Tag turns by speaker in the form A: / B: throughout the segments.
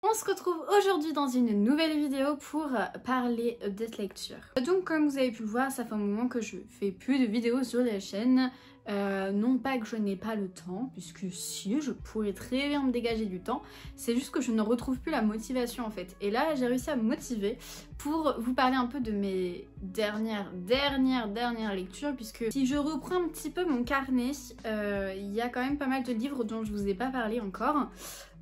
A: On se retrouve aujourd'hui dans une nouvelle vidéo pour parler d'être lecture. Donc comme vous avez pu le voir, ça fait un moment que je fais plus de vidéos sur la chaîne. Non pas que je n'ai pas le temps, puisque si, je pourrais très bien me dégager du temps, c'est juste que je ne retrouve plus la motivation en fait. Et là j'ai réussi à me motiver pour vous parler un peu de mes dernières lectures, puisque si je reprends un petit peu mon carnet, il y a quand même pas mal de livres dont je vous ai pas parlé encore.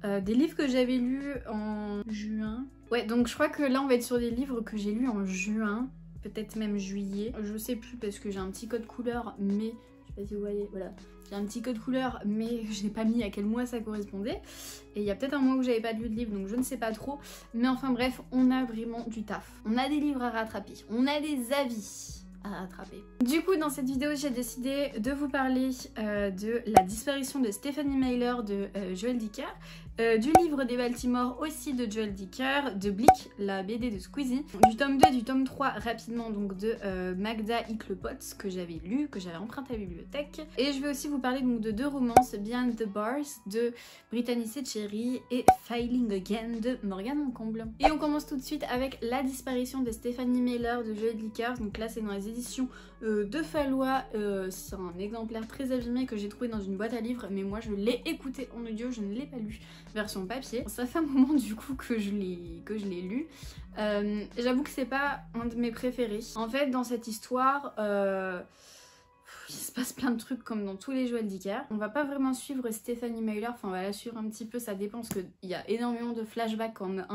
A: Des livres que j'avais lus en juin. Ouais, donc je crois que là on va être sur des livres que j'ai lus en juin, peut-être même juillet. Je sais plus parce que j'ai un petit code couleur, mais je sais pas si vous voyez, voilà. J'ai un petit code couleur, mais je n'ai pas mis à quel mois ça correspondait. Et il y a peut-être un mois où j'avais pas lu de livre, donc je ne sais pas trop. Mais enfin bref, on a vraiment du taf. On a des livres à rattraper, on a des avis à rattraper. Du coup, dans cette vidéo, j'ai décidé de vous parler de la disparition de Stephenie Meyer de Joël Dicker, du livre des Baltimore aussi de Joël Dicker, de Blick, la BD de Squeezie, du tome 2, du tome 3 rapidement donc de Magda Hicklepotz que j'avais lu, que j'avais emprunté à la bibliothèque. Et je vais aussi vous parler donc de deux romances, Behind the Bars de Brittany Setcheri et Failing Again de Morgane Encomble. Et on commence tout de suite avec la disparition de Stephenie Meyer de Joël Dicker. Donc là c'est dans les éditions de Fallois, c'est un exemplaire très abîmé que j'ai trouvé dans une boîte à livres, mais moi je l'ai écouté en audio, je ne l'ai pas lu version papier. Ça fait un moment du coup que je l'ai lu. J'avoue que c'est pas un de mes préférés. En fait dans cette histoire, il se passe plein de trucs comme dans tous les Joël Dicker. On va pas vraiment suivre Stephenie Meyer, enfin on va la suivre un petit peu, ça dépend parce qu'il y a énormément de flashbacks comme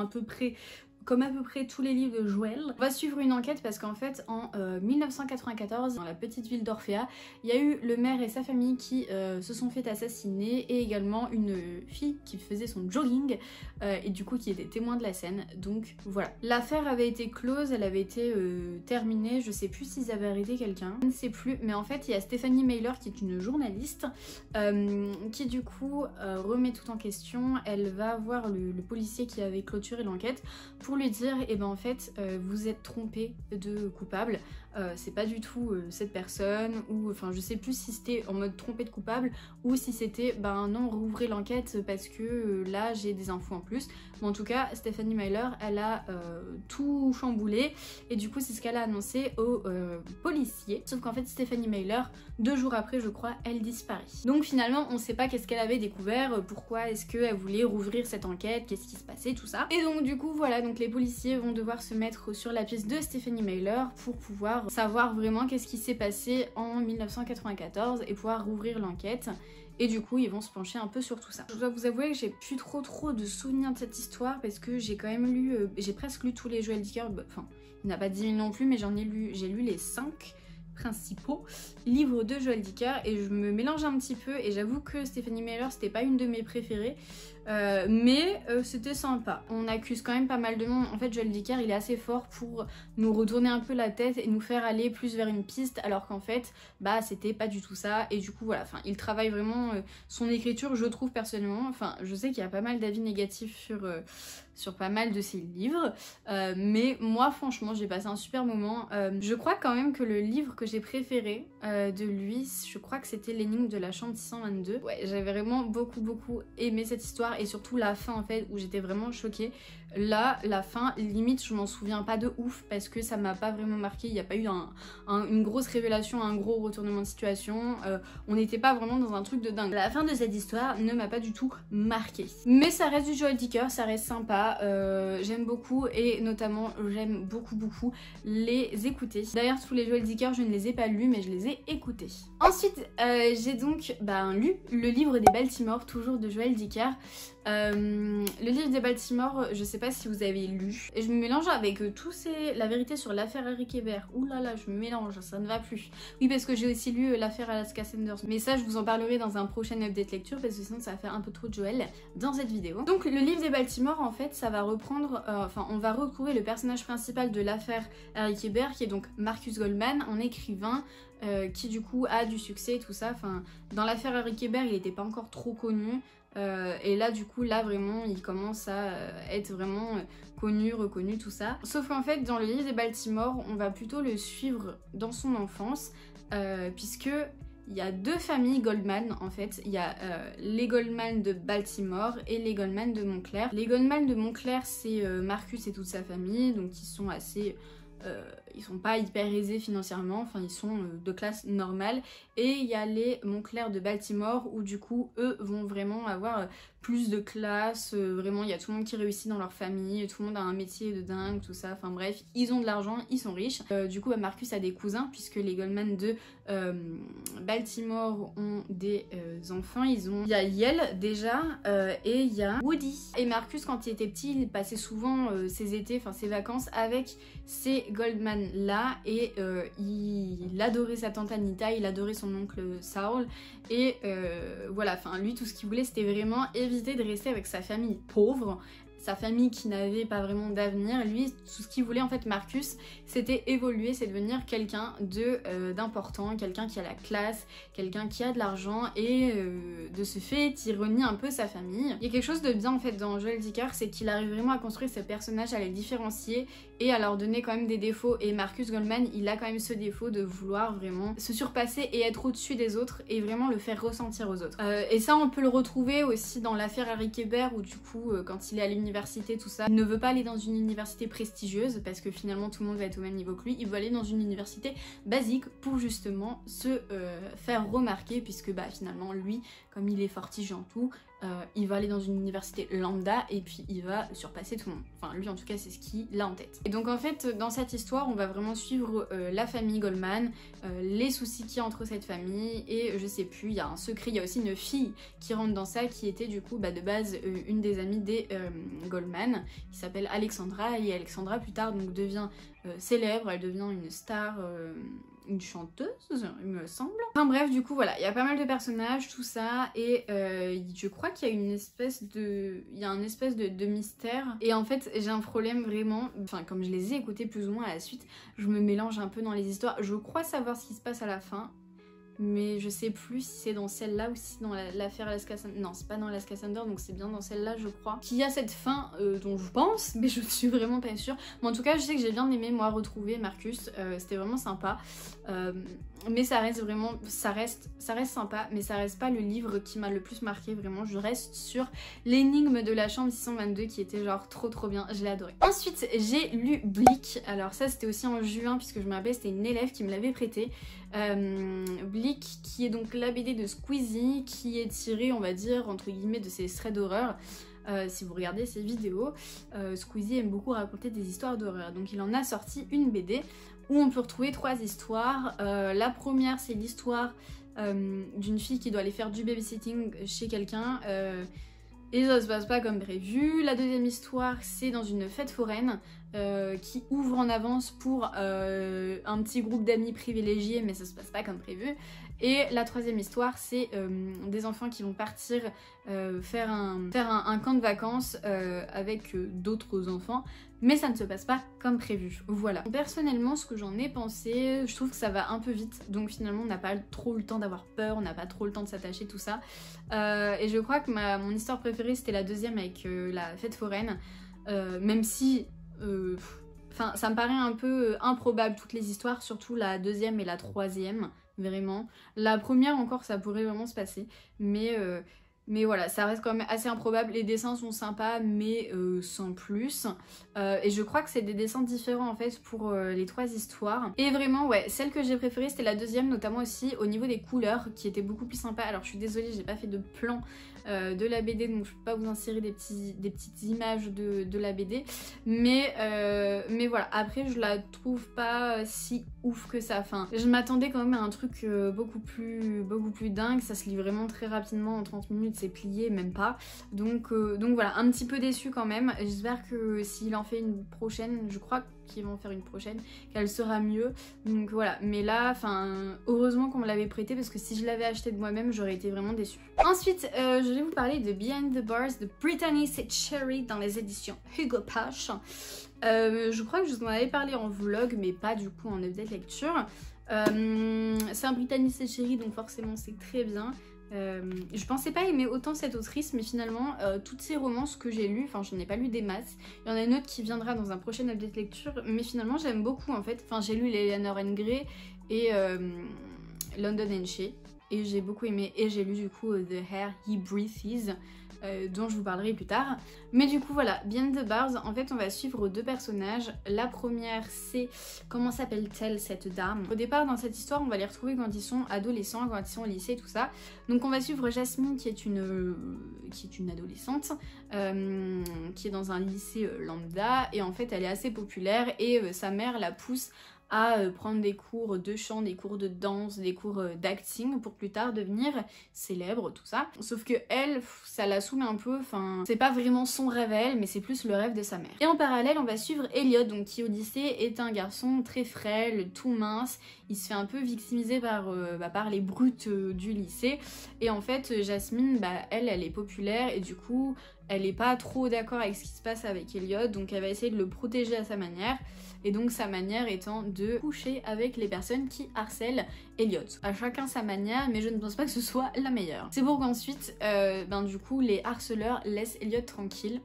A: à peu près tous les livres de Joël. On va suivre une enquête parce qu'en fait en 1994, dans la petite ville d'Orphea, il y a eu le maire et sa famille qui se sont fait assassiner, et également une fille qui faisait son jogging et du coup qui était témoin de la scène. Donc voilà. L'affaire avait été close, elle avait été terminée, je sais plus s'ils avaient arrêté quelqu'un, je ne sais plus, mais en fait il y a Stephenie Meyer qui est une journaliste qui du coup remet tout en question. Elle va voir le policier qui avait clôturé l'enquête pour lui dire et ben en fait vous êtes trompé de coupable, c'est pas du tout cette personne, ou enfin je sais plus si c'était en mode trompé de coupable ou si c'était ben non, rouvrez l'enquête parce que là j'ai des infos en plus. Mais en tout cas Stephenie Meyer elle a tout chamboulé et du coup c'est ce qu'elle a annoncé au policier, sauf qu'en fait Stephenie Meyer 2 jours après je crois elle disparaît. Donc finalement on sait pas qu'est-ce qu'elle avait découvert, pourquoi est-ce qu'elle voulait rouvrir cette enquête, qu'est-ce qui se passait, tout ça. Et donc du coup voilà, donc les policiers vont devoir se mettre sur la piste de Stephenie Meyer pour pouvoir savoir vraiment qu'est-ce qui s'est passé en 1994 et pouvoir rouvrir l'enquête. Et du coup ils vont se pencher un peu sur tout ça. Je dois vous avouer que j'ai plus trop de souvenirs de cette histoire parce que j'ai quand même lu, j'ai presque lu tous les Joël Dicker, enfin il n'y en a pas 10 000 non plus, mais j'ai lu les 5 principaux livres de Joël Dicker et je me mélange un petit peu, et j'avoue que Stephenie Meyer c'était pas une de mes préférées, mais c'était sympa. On accuse quand même pas mal de monde. En fait Joël Dicker il est assez fort pour nous retourner un peu la tête et nous faire aller plus vers une piste, alors qu'en fait bah c'était pas du tout ça. Et du coup voilà, enfin il travaille vraiment son écriture, je trouve personnellement. Enfin je sais qu'il y a pas mal d'avis négatifs sur pas mal de ses livres, mais moi franchement j'ai passé un super moment. Je crois quand même que le livre que j'ai préféré de lui, je crois que c'était L'énigme de la chambre 622. Ouais, j'avais vraiment beaucoup aimé cette histoire, et surtout la fin en fait où j'étais vraiment choquée. Là, la fin, limite je m'en souviens pas de ouf parce que ça m'a pas vraiment marqué, il n'y a pas eu une grosse révélation, un gros retournement de situation, on n'était pas vraiment dans un truc de dingue. La fin de cette histoire ne m'a pas du tout marqué. Mais ça reste du Joël Dicker, ça reste sympa, j'aime beaucoup, et notamment j'aime beaucoup les écouter. D'ailleurs tous les Joël Dicker je ne les ai pas lus mais je les ai écoutés. Ensuite j'ai donc lu le livre des Baltimore, toujours de Joël Dicker. Le livre des Baltimore, je sais pas si vous avez lu, et je me mélange avec la vérité sur l'affaire Eric Hébert. Ouh là là, je me mélange, ça ne va plus. Oui, parce que j'ai aussi lu l'affaire Alaska Sanders, mais ça je vous en parlerai dans un prochain update lecture parce que sinon ça va faire un peu trop de Joël dans cette vidéo. Donc le livre des Baltimore en fait ça va reprendre, enfin on va retrouver le personnage principal de l'affaire Eric Hébert qui est donc Marcus Goldman, un écrivain qui du coup a du succès et tout ça. Enfin dans l'affaire Eric Hébert il n'était pas encore trop connu. Et là du coup là vraiment il commence à être vraiment connu, reconnu, tout ça. Sauf qu'en fait dans le livre des Baltimore on va plutôt le suivre dans son enfance puisque il y a deux familles Goldman en fait. Il y a les Goldman de Baltimore et les Goldman de Montclair. Les Goldman de Montclair, c'est Marcus et toute sa famille, donc ils sont assez... ils sont pas hyper aisés financièrement, enfin ils sont de classe normale. Et il y a les Montclair de Baltimore où du coup eux vont vraiment avoir plus de classe, vraiment il y a tout le monde qui réussit dans leur famille, tout le monde a un métier de dingue, tout ça, enfin bref, ils ont de l'argent, ils sont riches. Du coup bah, Marcus a des cousins puisque les Goldman de Baltimore ont des enfants, il y a Yale déjà et il y a Woody. Et Marcus quand il était petit il passait souvent ses étés, enfin ses vacances avec ces Goldman là et il adorait sa tante Anita, il adorait son oncle Saul et voilà, enfin lui tout ce qu'il voulait c'était vraiment éviter de rester avec sa famille pauvre, sa famille qui n'avait pas vraiment d'avenir. Lui tout ce qu'il voulait en fait Marcus c'était évoluer, c'est devenir quelqu'un d'important, quelqu'un qui a la classe, quelqu'un qui a de l'argent et de ce fait il renie un peu sa famille. Il y a quelque chose de bien en fait dans Joel Dicker, c'est qu'il arrive vraiment à construire ses personnages, à les différencier et à leur donner quand même des défauts. Et Marcus Goldman il a quand même ce défaut de vouloir vraiment se surpasser et être au-dessus des autres et vraiment le faire ressentir aux autres. Et ça on peut le retrouver aussi dans l'affaire Harry Kéber où du coup quand il est à l'université tout ça, il ne veut pas aller dans une université prestigieuse parce que finalement tout le monde va être au même niveau que lui, il veut aller dans une université basique pour justement se faire remarquer puisque bah finalement lui comme il est fortiche en tout, il va aller dans une université lambda et puis il va surpasser tout le monde. Enfin lui en tout cas c'est ce qu'il a en tête. Et donc en fait dans cette histoire on va vraiment suivre la famille Goldman, les soucis qu'il y a entre cette famille et je sais plus, il y a un secret, il y a aussi une fille qui rentre dans ça qui était du coup bah, de base une des amies des Goldman qui s'appelle Alexandra et Alexandra plus tard donc devient célèbre, elle devient une star, une chanteuse il me semble. Enfin bref du coup voilà, il y a pas mal de personnages tout ça et je crois qu'il y a une espèce de... il y a un espèce de mystère et en fait j'ai un problème vraiment, enfin comme je les ai écoutés plus ou moins à la suite, je me mélange un peu dans les histoires, je crois savoir ce qui se passe à la fin mais je sais plus si c'est dans celle-là ou si c'est dans l'affaire Alaska Thunder. Non, c'est pas dans Alaska Thunder, donc c'est bien dans celle-là, je crois. Qu'il y a cette fin dont je pense, mais je suis vraiment pas sûre. Mais en tout cas, je sais que j'ai bien aimé, moi, retrouver Marcus. C'était vraiment sympa. Mais ça reste vraiment... Ça reste sympa, mais ça reste pas le livre qui m'a le plus marqué, vraiment. Je reste sur l'énigme de la chambre 622 qui était genre trop bien. Je l'ai adoré. Ensuite, j'ai lu Bleak. Alors ça, c'était aussi en juin, puisque je me rappelle, c'était une élève qui me l'avait prêté. Bleak qui est donc la BD de Squeezie qui est tirée on va dire entre guillemets de ses threads d'horreur. Si vous regardez ses vidéos, Squeezie aime beaucoup raconter des histoires d'horreur donc il en a sorti une BD où on peut retrouver 3 histoires. La première c'est l'histoire d'une fille qui doit aller faire du babysitting chez quelqu'un et ça se passe pas comme prévu. La deuxième histoire c'est dans une fête foraine qui ouvre en avance pour un petit groupe d'amis privilégiés mais ça se passe pas comme prévu. Et la troisième histoire c'est des enfants qui vont partir faire un camp de vacances avec d'autres enfants mais ça ne se passe pas comme prévu. Voilà. Personnellement ce que j'en ai pensé, je trouve que ça va un peu vite donc finalement on n'a pas trop le temps d'avoir peur, on n'a pas trop le temps de s'attacher tout ça et je crois que mon histoire préférée c'était la deuxième avec la fête foraine même si enfin ça me paraît un peu improbable toutes les histoires, surtout la deuxième et la troisième, vraiment. La première encore ça pourrait vraiment se passer, mais voilà, ça reste quand même assez improbable. Les dessins sont sympas mais sans plus. Et je crois que c'est des dessins différents en fait pour les 3 histoires. Et vraiment ouais, celle que j'ai préférée c'était la deuxième, notamment aussi au niveau des couleurs qui était beaucoup plus sympa. Alors je suis désolée, j'ai pas fait de plan de la BD donc je peux pas vous insérer des petites images de la BD mais voilà, après je la trouve pas si ouf que ça. Enfin je m'attendais quand même à un truc beaucoup plus dingue, ça se lit vraiment très rapidement, en 30 minutes c'est plié, même pas, donc voilà, un petit peu déçue quand même. J'espère que s'il en fait une prochaine, je crois qu'ils vont faire une prochaine, qu'elle sera mieux, donc voilà. Mais là, enfin heureusement qu'on me l'avait prêté parce que si je l'avais acheté de moi-même j'aurais été vraiment déçue. Ensuite je vais vous parler de Behind the Bars de Brittany St. Cherry dans les éditions Hugo Pache. Je crois que je vous en avais parlé en vlog mais pas du coup en update lecture. C'est un Brittany St. Cherry donc forcément c'est très bien. Je pensais pas aimer autant cette autrice mais finalement toutes ces romances que j'ai lues, enfin j'en ai pas lu des masses, il y en a une autre qui viendra dans un prochain update lecture mais finalement j'aime beaucoup en fait. Enfin j'ai lu les Eleanor and Gray et London and Shea, et j'ai beaucoup aimé, et j'ai lu du coup The Air He Breathes, dont je vous parlerai plus tard. Mais du coup voilà, Behind the Bars, en fait on va suivre deux personnages. La première c'est, comment s'appelle-t-elle cette dame? Au départ dans cette histoire on va les retrouver quand ils sont adolescents, quand ils sont au lycée, tout ça. Donc on va suivre Jasmine qui est une adolescente, qui est dans un lycée lambda, et en fait elle est assez populaire, et sa mère la pousse à prendre des cours de chant, des cours de danse, des cours d'acting pour plus tard devenir célèbre, tout ça. Sauf que elle, ça la saoule un peu, enfin, c'est pas vraiment son rêve à elle, mais c'est plus le rêve de sa mère. Et en parallèle, on va suivre Elliot, donc qui au lycée est un garçon très frêle, tout mince. Il se fait un peu victimiser par les brutes du lycée. Et en fait, Jasmine, elle est populaire, et du coup, elle est pas trop d'accord avec ce qui se passe avec Elliot, donc elle va essayer de le protéger à sa manière. Et donc sa manière étant de coucher avec les personnes qui harcèlent Elliot. À chacun sa manière, mais je ne pense pas que ce soit la meilleure. C'est pour qu'ensuite, du coup, les harceleurs laissent Elliot tranquille.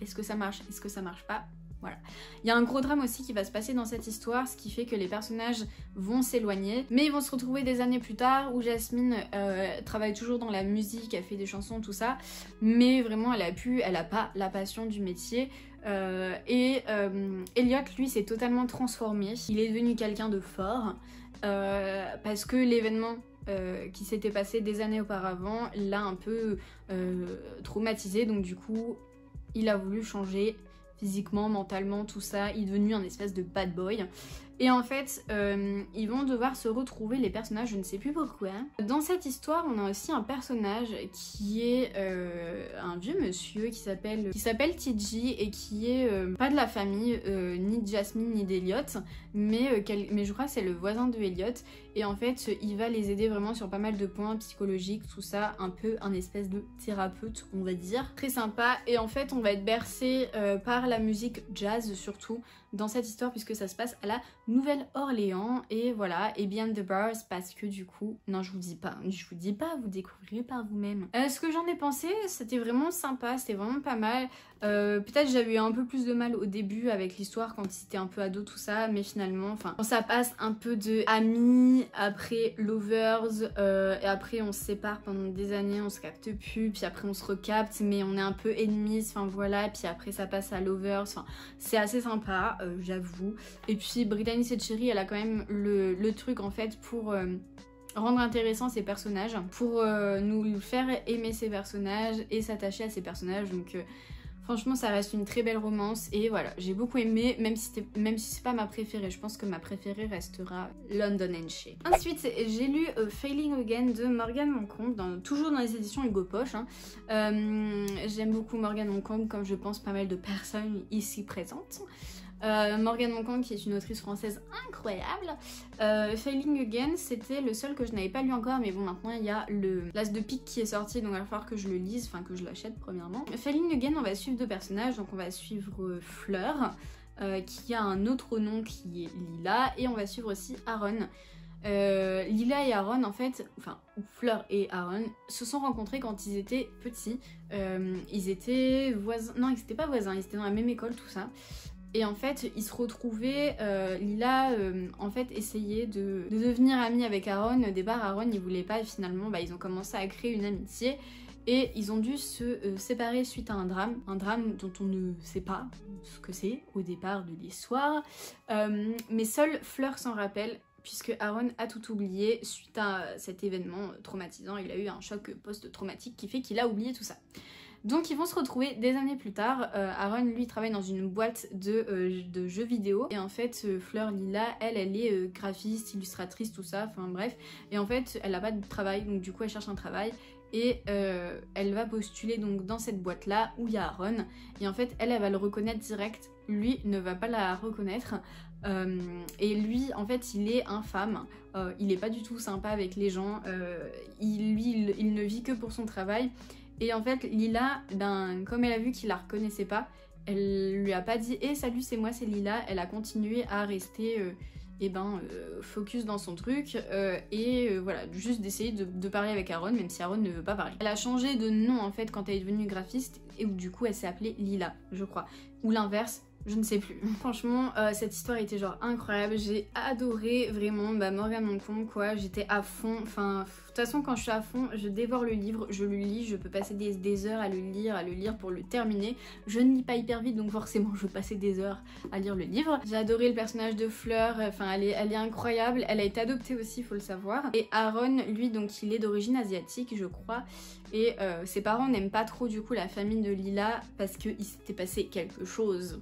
A: Est-ce que ça marche? Est-ce que ça marche pas? Voilà. Il y a un gros drame aussi qui va se passer dans cette histoire, ce qui fait que les personnages vont s'éloigner, mais ils vont se retrouver des années plus tard où Jasmine travaille toujours dans la musique, elle fait des chansons, tout ça, mais vraiment elle a pas la passion du métier. Elliot, lui, s'est totalement transformé. Il est devenu quelqu'un de fort parce que l'événement qui s'était passé des années auparavant l'a un peu traumatisé, donc du coup il a voulu changer physiquement, mentalement, tout ça. Il est devenu un espèce de bad boy. Et en fait, ils vont devoir se retrouver, les personnages, je ne sais plus pourquoi. Dans cette histoire, on a aussi un personnage qui est un vieux monsieur qui s'appelle TJ, et qui est pas de la famille, ni de Jasmine ni d'Elliot, mais je crois que c'est le voisin de Elliot. Et en fait, il va les aider vraiment sur pas mal de points psychologiques, tout ça, un peu un espèce de thérapeute, on va dire. Très sympa, et en fait, on va être bercé par la musique jazz, surtout, dans cette histoire, puisque ça se passe à la Nouvelle-Orléans, et voilà, et Behind the Bars, parce que du coup, non, je vous dis pas, vous découvrirez par vous-même. Ce que j'en ai pensé, c'était vraiment sympa, c'était vraiment pas mal. Peut-être j'avais eu un peu plus de mal au début avec l'histoire quand ils étaient un peu ados, tout ça, mais finalement, enfin, ça passe un peu de amis, après lovers, et après on se sépare pendant des années, on se capte plus, puis après on se recapte, mais on est un peu ennemis, enfin voilà, puis après ça passe à lovers, enfin, c'est assez sympa, j'avoue. Et puis Brittany Setcheri, elle a quand même le truc en fait pour rendre intéressant ces personnages, pour nous faire aimer ces personnages et s'attacher à ces personnages, donc franchement ça reste une très belle romance, et voilà, j'ai beaucoup aimé, même si c'est pas ma préférée. Je pense que ma préférée restera London and Shea. Ensuite j'ai lu Failing Again de Morgan Moncombe, toujours dans les éditions Hugo Poche, hein. J'aime beaucoup Morgan Moncombe, comme je pense pas mal de personnes ici présentes. Morgan Moncombe, qui est une autrice française incroyable. Failing Again, c'était le seul que je n'avais pas lu encore, mais bon, maintenant il y a l'As de pique qui est sorti, donc il va falloir que je le lise, enfin que je l'achète premièrement. Failing Again, on va suivre deux personnages, donc on va suivre Fleur, qui a un autre nom qui est Lila, et on va suivre aussi Aaron. Lila et Aaron, en fait, enfin Fleur et Aaron se sont rencontrés quand ils étaient petits. Ils étaient voisins, non, ils étaient pas voisins, ils étaient dans la même école, tout ça. Et en fait, ils se retrouvaient, Lila en fait essayait de devenir amie avec Aaron. Au départ, Aaron il voulait pas, et finalement ils ont commencé à créer une amitié. Et ils ont dû se séparer suite à un drame dont on ne sait pas ce que c'est au départ de l'histoire. Mais seule Fleur s'en rappelle, puisque Aaron a tout oublié suite à cet événement traumatisant. Il a eu un choc post-traumatique qui fait qu'il a oublié tout ça. Donc ils vont se retrouver des années plus tard. Aaron lui travaille dans une boîte de jeux vidéo, et en fait Fleur Lila, elle est graphiste, illustratrice, tout ça, enfin bref, et en fait elle n'a pas de travail, donc du coup elle cherche un travail, et elle va postuler donc dans cette boîte là où il y a Aaron, et en fait elle va le reconnaître direct, lui ne va pas la reconnaître. Et lui en fait il est infâme, il est pas du tout sympa avec les gens, il ne vit que pour son travail. Et en fait Lila, comme elle a vu qu'il la reconnaissait pas, elle lui a pas dit « salut, c'est moi, c'est Lila », elle a continué à rester focus dans son truc, voilà, juste d'essayer de parler avec Aaron, même si Aaron ne veut pas parler. Elle a changé de nom en fait quand elle est devenue graphiste, et où du coup elle s'est appelée Lila, je crois. Ou l'inverse, Je ne sais plus. Franchement, cette histoire était genre incroyable. J'ai adoré vraiment Morgane Moncombe quoi. J'étais à fond. Enfin, de toute façon, quand je suis à fond, je dévore le livre, je le lis. Je peux passer des heures à le lire pour le terminer. Je ne lis pas hyper vite, donc forcément, je vais passer des heures à lire le livre. J'ai adoré le personnage de Fleur. Enfin, elle est incroyable. Elle a été adoptée aussi, il faut le savoir. Et Aaron, lui, donc, il est d'origine asiatique, je crois. Et ses parents n'aiment pas trop, du coup, la famille de Lila parce qu'il s'était passé quelque chose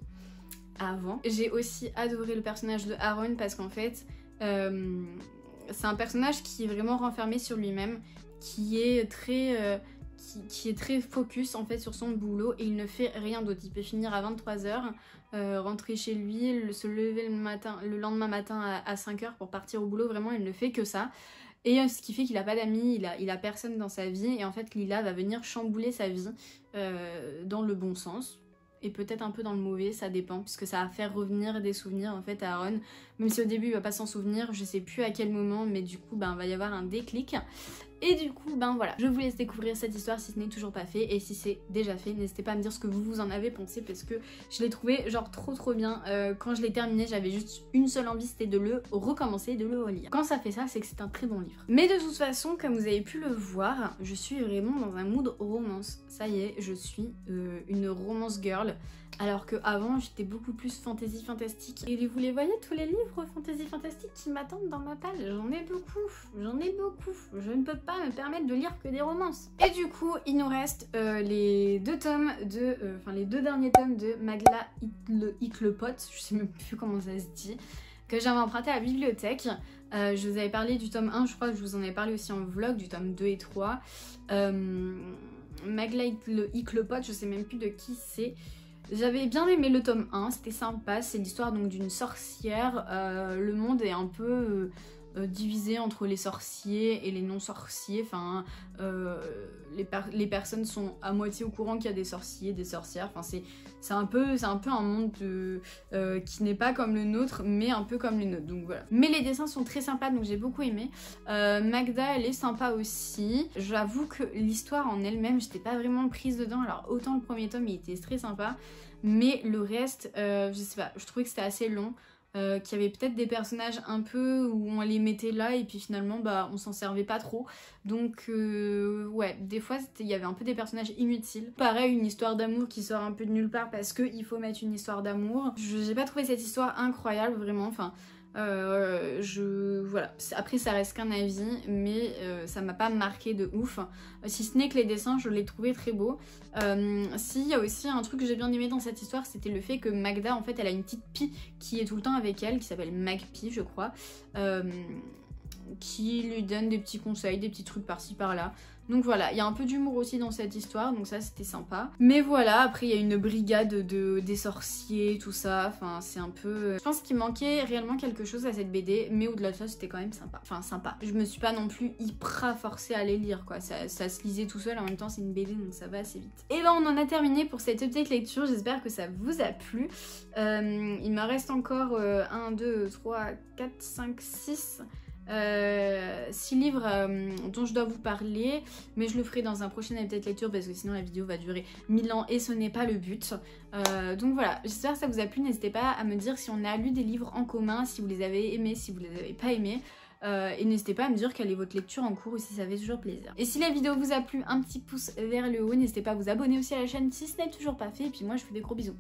A: avant. J'ai aussi adoré le personnage de Aaron parce qu'en fait c'est un personnage qui est vraiment renfermé sur lui-même, qui est très focus en fait sur son boulot et il ne fait rien d'autre. Il peut finir à 23h, rentrer chez lui, se lever le lendemain matin à 5h pour partir au boulot, vraiment il ne fait que ça. Et ce qui fait qu'il a pas d'amis, il a personne dans sa vie et en fait Lila va venir chambouler sa vie dans le bon sens. Et peut-être un peu dans le mauvais, ça dépend, puisque ça va faire revenir des souvenirs en fait à Aaron. Même si au début il va pas s'en souvenir, je sais plus à quel moment, mais du coup va y avoir un déclic. Et du coup voilà, je vous laisse découvrir cette histoire si ce n'est toujours pas fait. Et si c'est déjà fait, n'hésitez pas à me dire ce que vous en avez pensé, parce que je l'ai trouvé genre trop bien. Quand je l'ai terminé, j'avais juste une seule envie, c'était de le recommencer, de le relire. Quand ça fait ça, c'est que c'est un très bon livre. Mais de toute façon, comme vous avez pu le voir, je suis vraiment dans un mood romance. Ça y est, je suis une romance girl. Alors qu'avant, j'étais beaucoup plus fantasy fantastique. Et vous les voyez, tous les livres fantasy fantastique qui m'attendent dans ma palle? J'en ai beaucoup. Je ne peux pas me permettre de lire que des romances. Et du coup, il nous reste les deux derniers tomes de Magla Hicklepot, je sais même plus comment ça se dit, que j'avais emprunté à la bibliothèque. Je vous avais parlé du tome 1, je crois que je vous en ai parlé aussi en vlog, du tome 2 et 3. Magla Hicklepot, je sais même plus de qui c'est. J'avais bien aimé le tome 1, c'était sympa, c'est l'histoire donc d'une sorcière. Le monde est un peu divisé entre les sorciers et les non-sorciers. Enfin, les personnes sont à moitié au courant qu'il y a des sorciers, des sorcières. Enfin, c'est un peu un monde qui n'est pas comme le nôtre, mais un peu comme les nôtres. Donc voilà. Mais les dessins sont très sympas, donc j'ai beaucoup aimé. Magda, elle est sympa aussi. J'avoue que l'histoire en elle-même, j'étais pas vraiment prise dedans. Alors autant le premier tome, il était très sympa, mais le reste, je sais pas, je trouvais que c'était assez long. Qu'il y avait peut-être des personnages un peu où on les mettait là et puis finalement on s'en servait pas trop, donc ouais, des fois il y avait un peu des personnages inutiles. Pareil, une histoire d'amour qui sort un peu de nulle part parce qu'il faut mettre une histoire d'amour. J'ai pas trouvé cette histoire incroyable vraiment, enfin voilà. Après ça reste qu'un avis, mais ça m'a pas marqué de ouf, si ce n'est que les dessins je les trouvais très beaux. Si, il y a aussi un truc que j'ai bien aimé dans cette histoire, c'était le fait que Magda en fait elle a une petite pie qui est tout le temps avec elle, qui s'appelle Magpie je crois, qui lui donne des petits conseils, des petits trucs par-ci par-là. Donc voilà, il y a un peu d'humour aussi dans cette histoire, donc ça c'était sympa. Mais voilà, après il y a une brigade des sorciers, tout ça, enfin c'est un peu... Je pense qu'il manquait réellement quelque chose à cette BD, mais au-delà de ça c'était quand même sympa. Enfin sympa. Je me suis pas non plus hyper forcée à les lire quoi, ça se lisait tout seul, en même temps c'est une BD donc ça va assez vite. Et ben on en a terminé pour cette update lecture, j'espère que ça vous a plu. Il me reste encore 1, 2, 3, 4, 5, 6... 6 livres dont je dois vous parler, mais je le ferai dans un prochain update lecture parce que sinon la vidéo va durer 1000 ans et ce n'est pas le but. Donc voilà, j'espère que ça vous a plu, n'hésitez pas à me dire si on a lu des livres en commun, si vous les avez aimés, si vous les avez pas aimés. Et n'hésitez pas à me dire quelle est votre lecture en cours ou si ça fait toujours plaisir. Et si la vidéo vous a plu, un petit pouce vers le haut, n'hésitez pas à vous abonner aussi à la chaîne si ce n'est toujours pas fait. Et puis moi je vous fais des gros bisous.